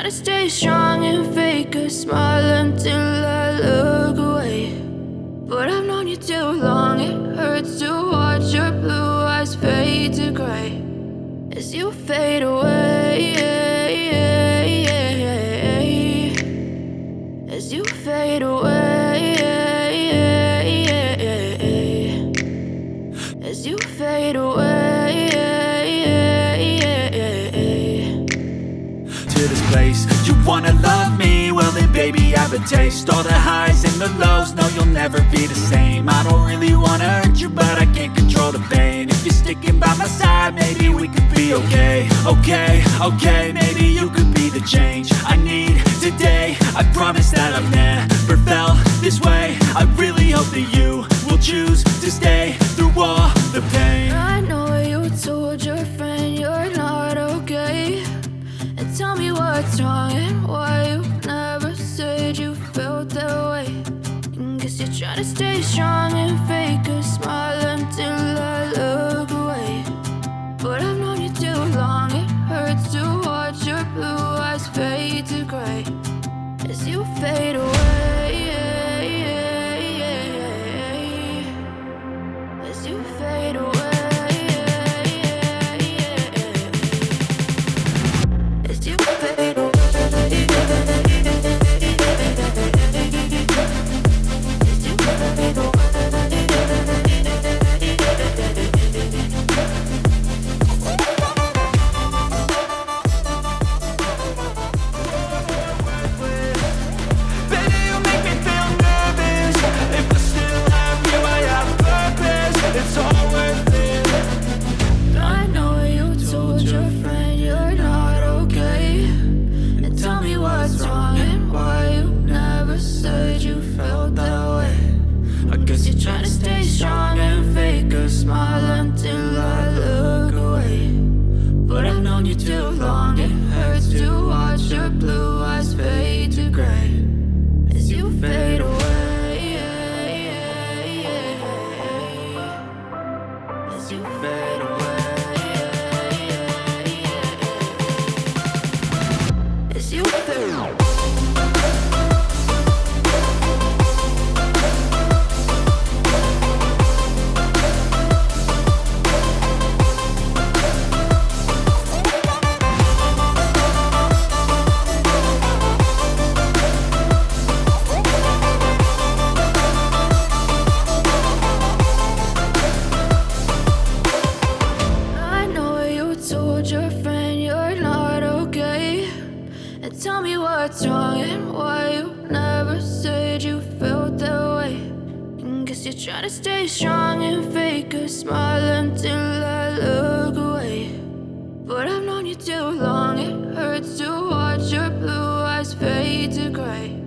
to stay strong and fake a smile until I look away. But I've known you too long, it hurts to watch your blue eyes fade to gray as you fade away. As you fade away. As you fade away. To this place, you wanna love me? Well then baby I have a taste. All the highs and the lows, no you'll never be the same. I don't really wanna hurt you but I can't control the pain. If you're sticking by my side, maybe we could be okay. Okay, maybe you could be the change I need today. I promise that I've never felt this way. I really hope that you will choose to stay through all the pain. I know you told your friend you're not okay, and tell me what's wrong and why you never said you felt that way. And guess you're trying to stay strong and fake a smile until I look away. But I've known you too long, it hurts to watch your blue eyes fade to gray as you fade away. As you fade away. As you fade away. Trying to stay strong and fake a smile until I look away. But I've known you too long, it hurts to watch your blue eyes fade to gray as you fade away. As you fade away. As you fade away. Your friend you're not okay, and tell me what's wrong and why you never said you felt that way. And guess you're trying to stay strong and fake a smile until I look away. But I've known you too long, it hurts to watch your blue eyes fade to gray